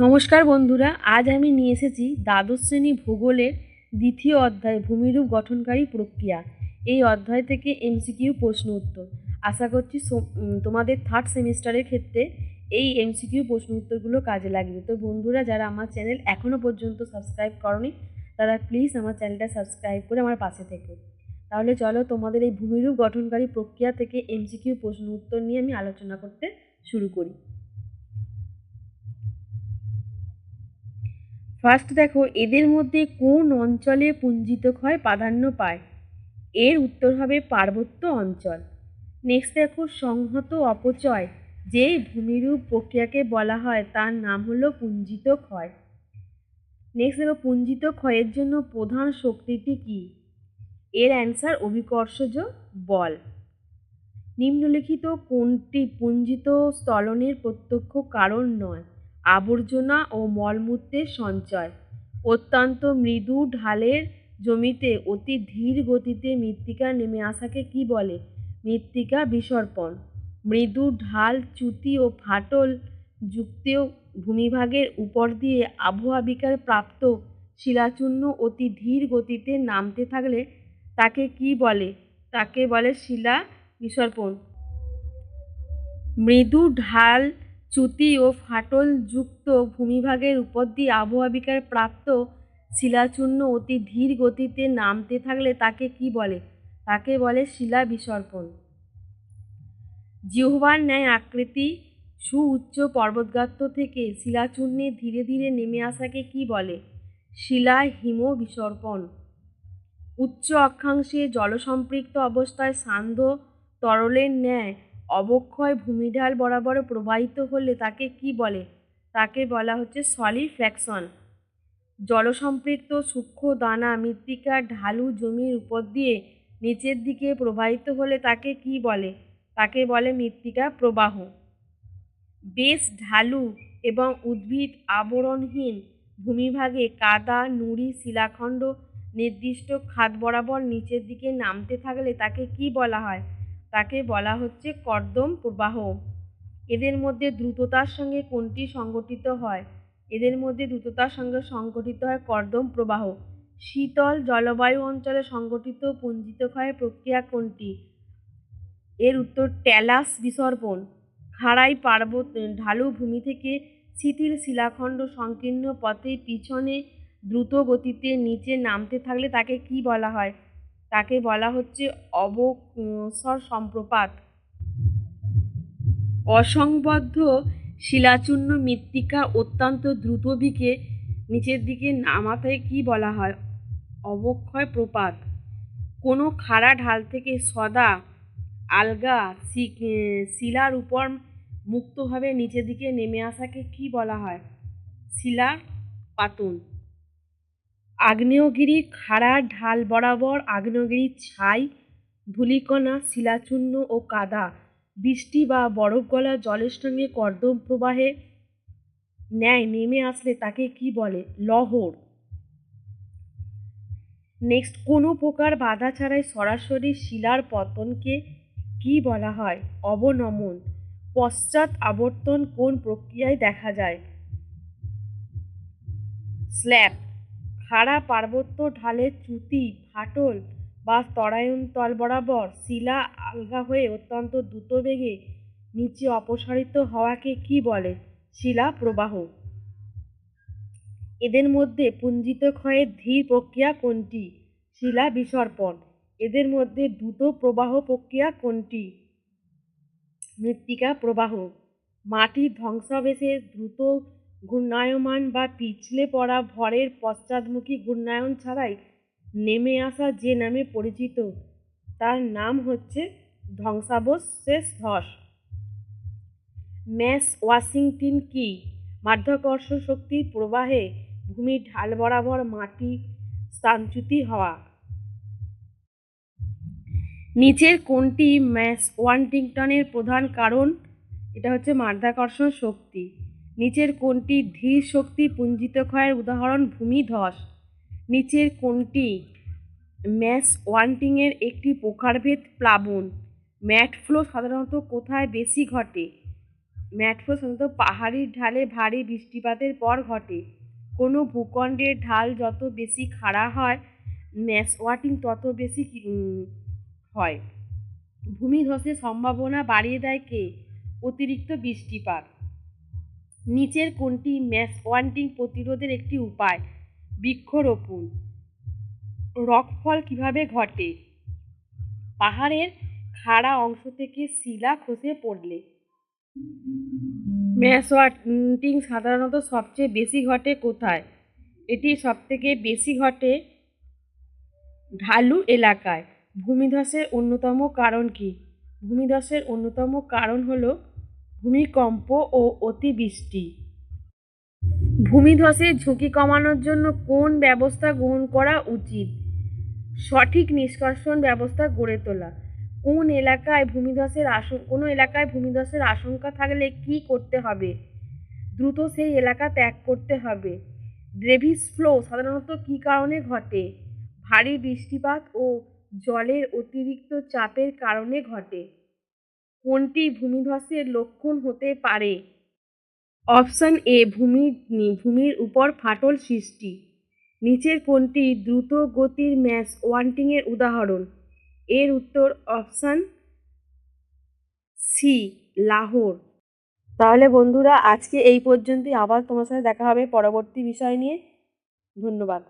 নমস্কার বন্ধুরা, আজ আমি নিয়ে এসেছি দ্বাদশ শ্রেণী ভূগোলের দ্বিতীয় অধ্যায় ভূমিরূপ গঠনকারী প্রক্রিয়া। এই অধ্যায় থেকে এমসিকিউ প্রশ্ন উত্তর। আশা করছি তোমাদের থার্ড সেমিস্টারের ক্ষেত্রে এই এমসিকিউ প্রশ্ন উত্তরগুলো কাজে লাগবে। তো বন্ধুরা, যারা আমার চ্যানেল এখনও পর্যন্ত সাবস্ক্রাইব করনি তারা প্লিজ আমার চ্যানেলটা সাবস্ক্রাইব করে আমার পাশে থেকো। তাহলে চলো, তোমাদের এই ভূমিরূপ গঠনকারী প্রক্রিয়া থেকে এমসিকিউ প্রশ্ন উত্তর নিয়ে আমি আলোচনা করতে শুরু করি। ফার্স্ট দেখো, এদের মধ্যে কোন অঞ্চলে পুঞ্জিত ক্ষয় প্রাধান্য পায়? এর উত্তর হবে পার্বত্য অঞ্চল। নেক্সট দেখো, সংহত অপচয় যে ভূমিরূপ প্রক্রিয়াকে বলা হয় তার নাম হলো পুঞ্জিত ক্ষয়। নেক্সট দেখো, পুঞ্জিত ক্ষয়ের জন্য প্রধান শক্তিটি কি? এর অ্যান্সার অভিকর্ষজ বল। নিম্নলিখিত কোনটি পুঞ্জিত স্থলনের প্রত্যক্ষ কারণ নয়? আবর্জনা ও মলমূত্রের সঞ্চয়। অত্যন্ত মৃদু ঢালের জমিতে অতি ধীর গতিতে মৃত্তিকা নেমে আসাকে কি বলে? মৃত্তিকা বিসর্পণ। মৃদু ঢাল, চ্যুতি ও ফাটল যুক্ত ভূমিভাগের উপর দিয়ে আবহাওয়া প্রাপ্ত শিলাচূর্ণ অতি ধীর গতিতে নামতে থাকলে তাকে কি বলে? তাকে বলে শিলা বিসর্পণ। মৃদু ঢাল, চ্যুতি ও ফাটল যুক্ত ভূমিভাগের উপর দিয়ে আবহাওয়া প্রাপ্ত শিলাচূর্ণ অতি ধীর গতিতে নামতে থাকলে তাকে কি বলে? তাকে বলে শিলা বিসর্পণ। জিহ্বার ন্যায় আকৃতি সুউচ্চ পর্বতগাত্র থেকে শিলাচূর্ণে ধীরে ধীরে নেমে আসাকে কি বলে? শিলা হিম বিসর্পণ। উচ্চ অক্ষাংশে জলসম্পৃক্ত অবস্থায় সান্ধ্য তরলের ন্যায় অবক্ষয় ভূমিঢাল বরাবর প্রবাহিত হলে তাকে কি বলে? তাকে বলা হচ্ছে সলিফ্যাকশন। জলসম্পৃক্ত সূক্ষ্ম দানা মৃত্তিকার ঢালু জমির উপর দিয়ে নিচের দিকে প্রবাহিত হলে তাকে কি বলে? তাকে বলে মৃত্তিকা প্রবাহ। বেশ ঢালু এবং উদ্ভিদ আবরণহীন ভূমিভাগে কাদা, নুড়ি, শিলাখণ্ড নির্দিষ্ট খাদ বরাবর নিচের দিকে নামতে থাকলে তাকে কি বলা হয়? তাকে বলা হচ্ছে কর্দম প্রবাহ। এদের মধ্যে দ্রুততার সঙ্গে কোনটি সংগঠিত হয়? এদের মধ্যে দ্রুততার সঙ্গে সংগঠিত হয় কর্দম প্রবাহ। শীতল জলবায়ু অঞ্চলে সংগঠিত পুঞ্জিত ক্ষয়ের প্রক্রিয়া কোনটি? এর উত্তর ট্যালাস বিসর্পণ। খাড়াই পার্বত ঢালু ভূমি থেকে শিথিল শিলাখণ্ড সংকীর্ণ পথে পিছনে দ্রুত গতিতে নিচে নামতে থাকলে তাকে কি বলা হয়? তাকে বলা হচ্ছে অবসর সম্প্রপাত। অসংবদ্ধ শিলাচূর্ণ মৃত্তিকা অত্যন্ত দ্রুত দিকে নিচের দিকে নামাতে কি বলা হয়? অবক্ষয় প্রপাত। কোনো খাড়া ঢাল থেকে সদা আলগা শিলার উপর মুক্তভাবে নিচের দিকে নেমে আসাকে কি বলা হয়? শিলার পাতন। আগ্নেয়গিরির খাড়া ঢাল বরাবর আগ্নেয়গিরির ছাই, ধূলিকণা, শিলাচূর্ণ ও কাদা বৃষ্টি বা বরফ গলা জলের সঙ্গে কর্দম প্রবাহে ন্যায় নেমে আসলে তাকে কি বলে? লহর। নেক্সট, কোনো প্রকার বাধা ছাড়াই সরাসরি শিলার পতনকে কি বলা হয়? অবনমন। পশ্চাৎ আবর্তন কোন প্রক্রিয়ায় দেখা যায়? স্ল্যাব। খাড়া পার্বত্য ঢালের চ্যুতি, ফাটল বা ত্বরায়ন তল বরাবর শিলা আলগা হয়ে অত্যন্ত দ্রুত বেগে নিচে অপসারিত হওয়াকে কি বলে? শিলা প্রবাহ। এদের মধ্যে পুঞ্জিত ক্ষয়ের ধীর প্রক্রিয়া কোনটি? শিলা বিসর্পণ। এদের মধ্যে দ্রুত প্রবাহ প্রক্রিয়া কোনটি? মৃত্তিকা প্রবাহ। মাটির ধ্বংসাবশেষে দ্রুত ঘূর্ণায়মান বা পিছলে পড়া ভরের পশ্চাৎমুখী ঘূর্ণায়ন ছাড়াই নেমে আসা যে নামে পরিচিত তার নাম হচ্ছে ধ্বংসাবশেষ ধস। ম্যাস ওয়াশিংটন কি? মাধ্যাকর্ষণ শক্তির প্রবাহে ভূমির ঢাল বরাবর মাটি স্থানচ্যুতি হওয়া। নিচের কোনটি ম্যাস ওয়াশিংটনের প্রধান কারণ? এটা হচ্ছে মাধ্যাকর্ষণ শক্তি। নিচের কোনটি ধীর শক্তি পুঞ্জিত ক্ষয়ের উদাহরণ? ভূমিধস। নিচের কোনটি ম্যাস ওয়াশিংটনের একটি প্রকারভেদ প্লাবন? ম্যাট ফ্লো সাধারণত কোথায় বেশি ঘটে? ম্যাটফ্লো সাধারণত পাহাড়ি ঢালে ভারী বৃষ্টিপাতের পর ঘটে। কোনো ভূখণ্ডের ঢাল যত বেশি খাড়া হয়, ম্যাসওয়াটিং তত বেশি হয়। ভূমিধসের সম্ভাবনা বাড়িয়ে দেয় কে? অতিরিক্ত বৃষ্টিপাত। নিচের কোনটি ম্যাসওয়াটিং প্রতিরোধের একটি উপায়? বৃক্ষরোপণ। রকফল কিভাবে ঘটে? পাহাড়ের খাড়া অংশ থেকে শিলা খসে পড়লে। ম্যাসওয়াটিং সাধারণত সবচেয়ে বেশি ঘটে কোথায়? এটি সবথেকে বেশি ঘটে ঢালু এলাকায়। ভূমিধসের অন্যতম কারণ কি? ভূমিধসের অন্যতম কারণ হলো ভূমিকম্প ও অতিবৃষ্টি। ভূমিধসের ঝুঁকি কমানোর জন্য কোন ব্যবস্থা গ্রহণ করা উচিত? সঠিক নিষ্কাশন ব্যবস্থা গড়ে তোলা। কোনো এলাকায় ভূমিধসের আশঙ্কা থাকলে কি করতে হবে? দ্রুত সেই এলাকা ত্যাগ করতে হবে। ড্রেভিস ফ্লো সাধারণত কী কারণে ঘটে? ভারী বৃষ্টিপাত ও জলের অতিরিক্ত চাপের কারণে ঘটে। কোনটি ভূমিধসের লক্ষণ হতে পারে? অপশন এ, ভূমির উপর ফাটল সৃষ্টি। নিচের কোনটি দ্রুত গতির ম্যাসওয়াটিংয়ের উদাহরণ? এর উত্তর অপশন সি, লাহোর। তাহলে বন্ধুরা, আজকে এই পর্যন্তই। আবার তোমার সাথে দেখা হবে পরবর্তী বিষয় নিয়ে। ধন্যবাদ।